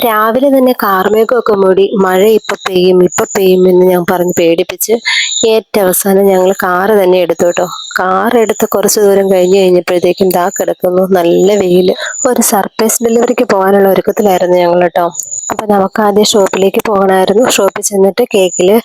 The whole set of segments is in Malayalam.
രാവിലെ തന്നെ കാർമേഘമൊക്കെ മൂടി മഴ ഇപ്പൊ പെയ്യും എന്ന് ഞാൻ പറഞ്ഞ് പേടിപ്പിച്ച് ഏറ്റവും അവസാനം ഞങ്ങൾ കാറ് തന്നെ എടുത്തു കേട്ടോ. കാർ എടുത്ത് കുറച്ച് ദൂരം കഴിഞ്ഞപ്പോഴത്തേക്കും ദാ കിടക്കുന്നു നല്ല വെയില്. ഒരു സർപ്രൈസ് ഡെലിവറിക്ക് പോകാനുള്ള ഒരുക്കത്തിലായിരുന്നു ഞങ്ങൾ കേട്ടോ. അപ്പൊ നമുക്ക് ആദ്യം ഷോപ്പിലേക്ക് പോകണമായിരുന്നു. ഷോപ്പിൽ ചെന്നിട്ട് കേക്കില്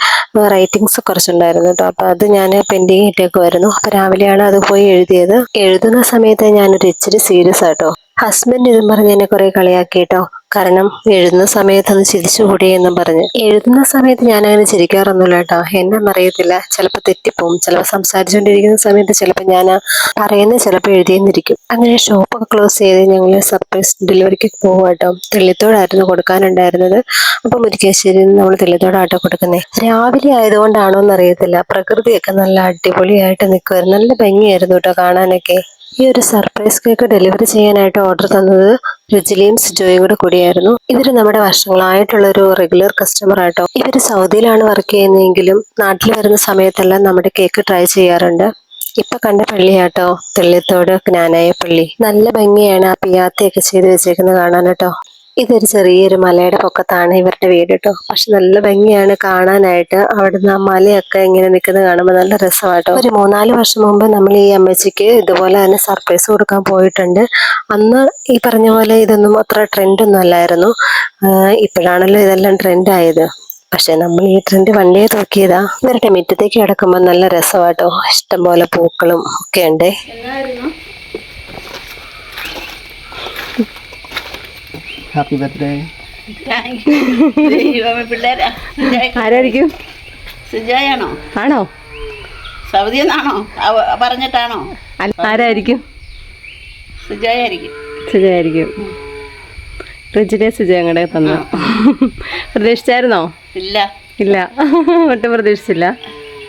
റൈറ്റിങ്സ് കുറച്ചുണ്ടായിരുന്നു കേട്ടോ. അപ്പൊ അത് ഞാൻ പെൻഡിങ് ഇട്ടേക്കുമായിരുന്നു. അപ്പൊ രാവിലെയാണ് അത് പോയി എഴുതിയത്. എഴുതുന്ന സമയത്ത് ഞാനൊരു ഇച്ചിരി സീരിയസ് ആട്ടോ. ഹസ്ബൻഡ് ഇതും പറഞ്ഞ് എന്നെ കുറെ കളിയാക്കിട്ടോ. കാരണം എഴുതുന്ന സമയത്ത് ഒന്ന് ചിരിച്ചുകൂടി എന്നും പറഞ്ഞ്. എഴുതുന്ന സമയത്ത് ഞാൻ അങ്ങനെ ചിരിക്കാറൊന്നുമില്ല കേട്ടോ. എന്നറിയത്തില്ല, ചിലപ്പോൾ തെറ്റിപ്പോവും. ചിലപ്പോൾ സംസാരിച്ചുകൊണ്ടിരിക്കുന്ന സമയത്ത് ചിലപ്പോൾ ഞാൻ പറയുന്നത് ചിലപ്പോൾ എഴുതിയെന്നിരിക്കും. അങ്ങനെ ഷോപ്പൊക്കെ ക്ലോസ് ചെയ്ത് ഞങ്ങൾ സർപ്രൈസ് ഡെലിവറിക്ക് പോവാട്ടോ. തെള്ളിത്തോടായിരുന്നു കൊടുക്കാനുണ്ടായിരുന്നത്. അപ്പൊ മുരിക്കാശ്ശേരിയിൽ നിന്ന് നമ്മൾ തെള്ളിത്തോടാട്ടോ കൊടുക്കുന്നത്. രാവിലെ ആയതുകൊണ്ടാണോ എന്നറിയത്തില്ല, പ്രകൃതിയൊക്കെ നല്ല അടിപൊളിയായിട്ട് നിൽക്കുമായിരുന്നു. നല്ല ഭംഗിയായിരുന്നു കേട്ടോ കാണാനൊക്കെ. ഈ ഒരു സർപ്രൈസ് കേക്ക് ഡെലിവറി ചെയ്യാനായിട്ട് ഓർഡർ തന്നത് രുചിലിയും സിജോയും കൂടിയായിരുന്നു. ഇവര് നമ്മുടെ വർഷങ്ങളായിട്ടുള്ള ഒരു റെഗുലർ കസ്റ്റമർ ആട്ടോ. ഇവര് സൗദിയിലാണ് വർക്ക് ചെയ്യുന്നതെങ്കിലും നാട്ടിൽ വരുന്ന സമയത്തെല്ലാം നമ്മുടെ കേക്ക് ട്രൈ ചെയ്യാറുണ്ട്. ഇപ്പൊ കണ്ട പള്ളിയാട്ടോ തെള്ളിത്തോട് ജ്ഞാനായ പള്ളി. നല്ല ഭംഗിയാണ് ആ പിയാത്തയൊക്കെ ചെയ്ത് വെച്ചേക്കുന്നത് കാണാൻ കേട്ടോ. ഇതൊരു ചെറിയൊരു മലയുടെ പൊക്കത്താണ് ഇവരുടെ വീട് കേട്ടോ. പക്ഷെ നല്ല ഭംഗിയാണ് കാണാനായിട്ട്. അവിടുന്ന് ആ മലയൊക്കെ ഇങ്ങനെ നിൽക്കുന്നത് കാണുമ്പോൾ നല്ല രസമാട്ടോ. ഒരു 3-4 വർഷം മുമ്പ് നമ്മൾ ഈ അമ്മച്ചിക്ക് ഇതുപോലെ തന്നെ സർപ്രൈസ് കൊടുക്കാൻ പോയിട്ടുണ്ട്. അന്ന് ഈ പറഞ്ഞ പോലെ ഇതൊന്നും അത്ര ട്രെൻഡൊന്നും അല്ലായിരുന്നു. ഇപ്പോഴാണല്ലോ ഇതെല്ലാം ട്രെൻഡായത്. പക്ഷെ നമ്മൾ ഈ ട്രെൻഡ് വണ്ടേ നോക്കിയതാ. ഇവരുടെ മുറ്റത്തേക്ക് കിടക്കുമ്പോൾ നല്ല രസമാട്ടോ. ഇഷ്ടംപോലെ പൂക്കളും ഒക്കെ ഉണ്ട്. Happy birthday. ആരായിരിക്കും? സുജായാണോ? ആണോ? സൗദി എന്നാണോ പറഞ്ഞിട്ടാണോ? ആരായിരിക്കും? സുജയായിരിക്കും. റിജിനെ സുജയ അങ്ങടെ തന്നു. പ്രതീക്ഷിച്ചായിരുന്നോ? ഇല്ല, ഒട്ടും പ്രതീക്ഷിച്ചില്ല.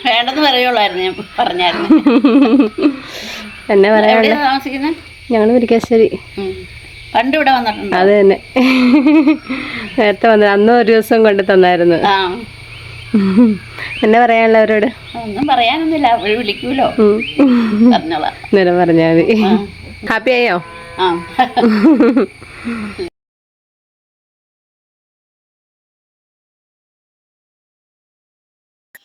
വേണ്ടെന്ന് പറയുള്ളായിരുന്നു, ഞാൻ പറഞ്ഞായിരുന്നു. എന്നെ പറയാ. താമസിക്കുന്നത് ഞങ്ങൾ മുരിക്കാശ്ശേരി. പണ്ട് ഇവിടെ വന്നിട്ടുണ്ട്. അത് തന്നെ, നേരത്തെ വന്നത്. അന്ന് ഒരു ദിവസം കൊണ്ട് തന്നായിരുന്നു. എന്നെ പറയാനുള്ള അവരോട്? ഒന്നും പറയാനൊന്നുമില്ല, അവര് വിളിക്കൂലോ. പറഞ്ഞോളാം, നേരം പറഞ്ഞാൽ മതി. ഹാപ്പി ആയോ?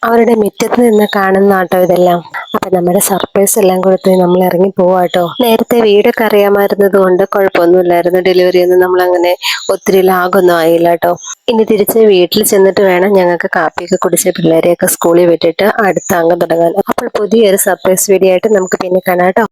അവരുടെ മുറ്റത്ത് നിന്ന് കാണുന്ന ആട്ടോ ഇതെല്ലാം. അപ്പൊ നമ്മുടെ സർപ്രൈസ് എല്ലാം കൊടുത്ത് നമ്മൾ ഇറങ്ങി പോവാട്ടോ. നേരത്തെ വീടൊക്കെ അറിയാമായിരുന്നത് കൊണ്ട് കുഴപ്പമൊന്നുമില്ലായിരുന്നു. ഡെലിവറി ഒന്നും നമ്മൾ അങ്ങനെ ഒത്തിരി ലാഗൊന്നും ആയില്ല കേട്ടോ. ഇനി തിരിച്ച് വീട്ടിൽ ചെന്നിട്ട് വേണം ഞങ്ങൾക്ക് കാപ്പിയൊക്കെ കുടിച്ച് പിള്ളേരെയൊക്കെ സ്കൂളിൽ വിട്ടിട്ട് അടുത്ത അംഗം തുടങ്ങാൻ. അപ്പോൾ പുതിയൊരു സർപ്രൈസ് വീഡിയോ ആയിട്ട് നമുക്ക് പിന്നെ കാണാം കേട്ടോ.